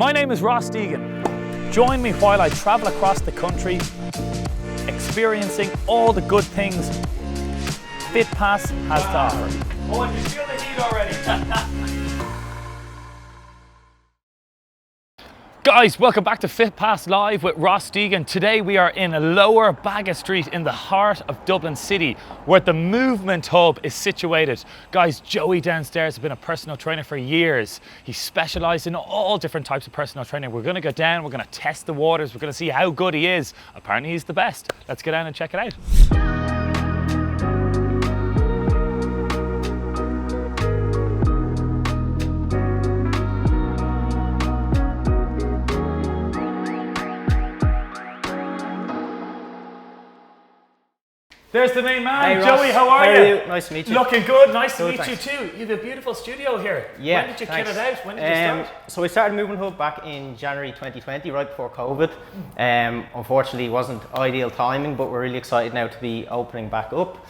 My name is Ross Deegan. Join me while I travel across the country, experiencing all the good things FitPass has to offer. Oh, I can feel the heat already. Guys, welcome back to FitPass Live with Ross Deegan. Today we are in a Lower Baggot Street in the heart of Dublin City, where the Movement Hub is situated. Guys, Joey downstairs has been a personal trainer for years. He specialised in all different types of personal training. We're going to go down, we're going to test the waters, we're going to see how good he is. Apparently he's the best. Let's go down and check it out. There's the main man. Hey, Joey, Ross. how are you? Nice to meet you. Looking good, nice to Good, meet thanks. you too. You have a beautiful studio here. Yeah, when did you thanks. kit it out? When did you start? So we started Movement Hub back in January 2020, right before COVID. Unfortunately, it wasn't ideal timing, but we're really excited now to be opening back up.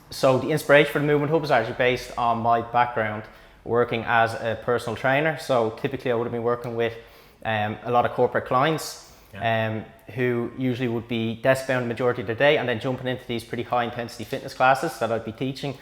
So the inspiration for the Movement Hub is actually based on my background working as a personal trainer. So typically I would have been working with a lot of corporate clients. Who usually would be desk bound the majority of the day and then jumping into these pretty high intensity fitness classes that I'd be teaching.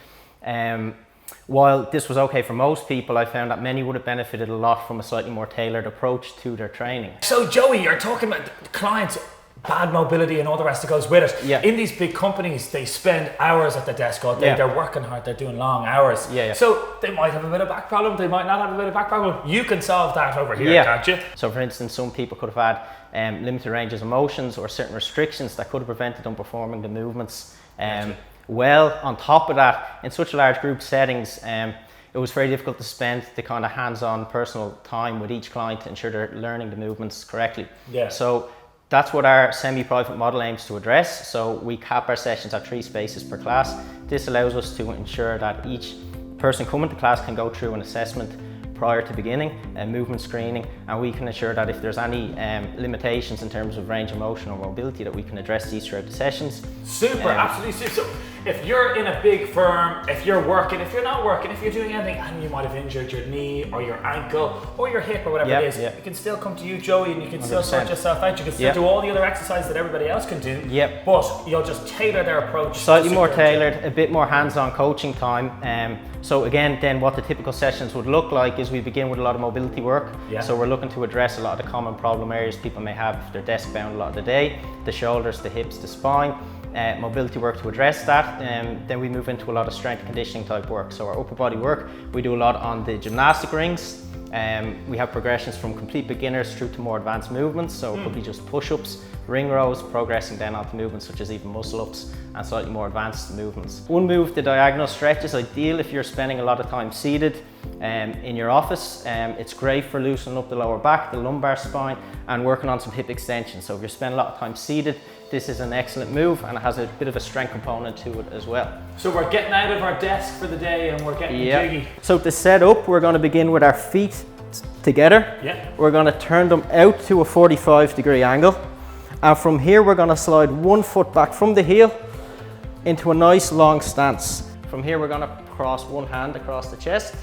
While this was okay for most people, I found that many would have benefited a lot from a slightly more tailored approach to their training. So Joey, you're talking about clients, bad mobility and all the rest that goes with it. Yeah. In these big companies, they spend hours at the desk all day. Yeah. They're working hard, they're doing long hours. Yeah. So they might have a bit of back problem, they might not have a bit of back problem. You can solve that over here, can't you? So for instance, some people could have had limited ranges of motions or certain restrictions that could have prevented them performing the movements well. On top of that, in such large group settings, it was very difficult to spend the kind of hands-on personal time with each client to ensure they're learning the movements correctly. Yeah. So that's what our semi-private model aims to address. So we cap our sessions at 3 spaces per class. This allows us to ensure that each person coming to class can go through an assessment prior to beginning, movement screening, and we can ensure that if there's any limitations in terms of range of motion or mobility, that we can address these throughout the sessions. Super, absolutely super. So if you're in a big firm, if you're working, if you're not working, if you're doing anything and you might have injured your knee or your ankle or your hip or whatever it is, you can still come to you, Joey, and you can still sort yourself out. You can still do all the other exercises that everybody else can do, but you'll just tailor their approach. Slightly more tailored, a bit more hands-on coaching time. So again, then what the typical sessions would look like is we begin with a lot of mobility work. So we're looking to address a lot of the common problem areas people may have if they're desk bound a lot of the day, the shoulders, the hips, the spine. Mobility work to address that, and then we move into a lot of strength conditioning type work. So our upper body work, we do a lot on the gymnastic rings. We have progressions from complete beginners through to more advanced movements, so it could be just push-ups, ring rows, progressing then onto movements such as even muscle-ups and slightly more advanced movements. One move, the diagonal stretch, is ideal if you're spending a lot of time seated in your office. It's great for loosening up the lower back, the lumbar spine, and working on some hip extension. So if you're spending a lot of time seated, this is an excellent move, and it has a bit of a strength component to it as well. So we're getting out of our desk for the day and we're getting jiggy. So to set up, we're going to begin with our feet together. We're going to turn them out to a 45-degree angle, and from here we're going to slide one foot back from the heel into a nice long stance. From here we're going to cross one hand across the chest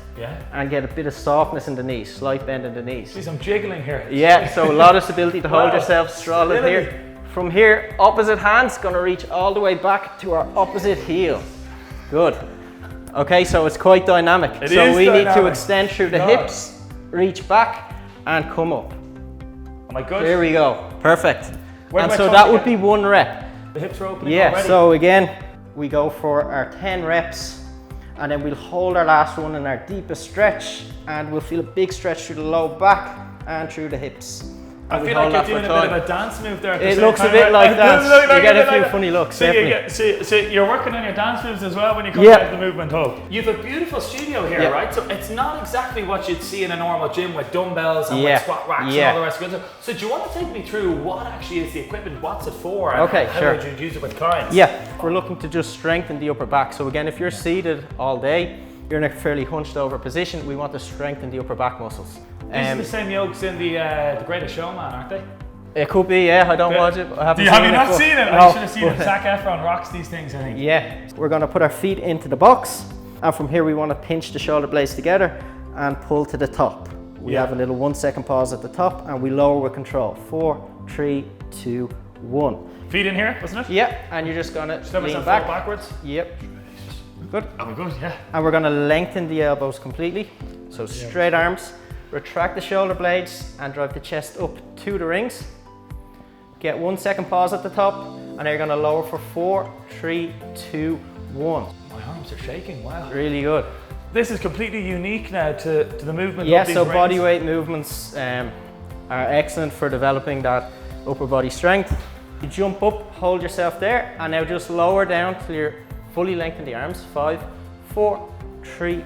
and get a bit of softness in the knees, slight bend in the knees. Jeez, I'm jiggling here. So a lot of stability to hold yourself solid here. From here, opposite hand's going to reach all the way back to our opposite heel. Good. Okay, so it's quite dynamic. So we need to extend through the hips, reach back and come up. Am I good? There we go. Perfect. And so that would be 1 rep. The hips are opening already. So again, we go for our 10 reps and then we'll hold our last one in our deepest stretch, and we'll feel a big stretch through the low back and through the hips. I feel like you're doing a bit of a dance move there. It looks a bit like dance. You get a few funny looks, definitely. So you're working on your dance moves as well when you come out of the Movement Hub. You have a beautiful studio here, right? So it's not exactly what you'd see in a normal gym with dumbbells and with squat racks and all the rest of it. So do you want to take me through what actually is the equipment, what's it for, and how would you use it with clients? We're looking to just strengthen the upper back. So again, if you're seated all day, you're in a fairly hunched over position, we want to strengthen the upper back muscles. These are the same yokes in the Greatest Showman, aren't they? It could be, I don't watch it. Have you not seen it? I should have seen it. Zac Efron rocks these things, I think. We're going to put our feet into the box, and from here we want to pinch the shoulder blades together and pull to the top. We have a little 1 second pause at the top and we lower with control. 4, 3, 2, 1. Feet in here, wasn't it? Yep, and you're just gonna lean back. Backwards. Yep. Good. Oh, good, yeah. And we're gonna lengthen the elbows completely. So straight arms, retract the shoulder blades and drive the chest up to the rings. Get 1 second pause at the top and then you're gonna lower for 4, 3, 2, 1. My arms are shaking, wow. Really good. This is completely unique now to the movement Yeah, of these so rings. body weight movements are excellent for developing that upper body strength. You jump up, hold yourself there, and now just lower down till you're fully lengthened the arms. 5, 4, 3,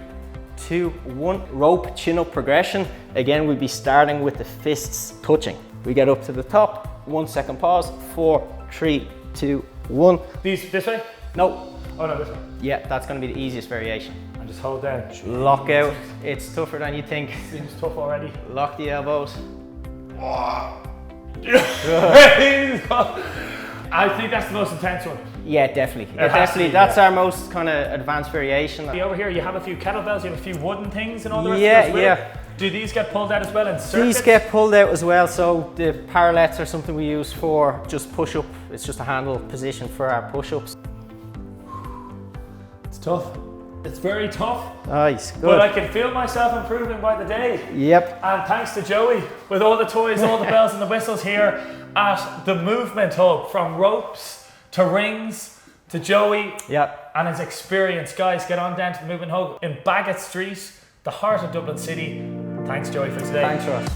2, 1. Rope chin up progression. Again, we'd be starting with the fists touching. We get up to the top, 1 second pause, 4, 3, 2, 1. These this way? No. Oh no, this way. Yeah, that's gonna be the easiest variation. And just hold down. Lock out. It's tougher than you think. Seems tough already. Lock the elbows. I think that's the most intense one. Yeah, definitely. It has to be, That's our most kind of advanced variation. Over here, you have a few kettlebells, you have a few wooden things and all the rest Yeah, of it as well. yeah. Do these get pulled out as well in circuits? These get pulled out as well, so the parallettes are something we use for just push-up. It's just a handle position for our push-ups. It's tough. It's very tough. Nice, good. But I can feel myself improving by the day. Yep. And thanks to Joey, with all the toys, all the bells and the whistles here at the Movement Hub, from ropes to rings to Joey Yep. and his experience. Guys, get on down to the Movement Hub in Bagot Street, the heart of Dublin City. Thanks, Joey, for today. Thanks, Ross.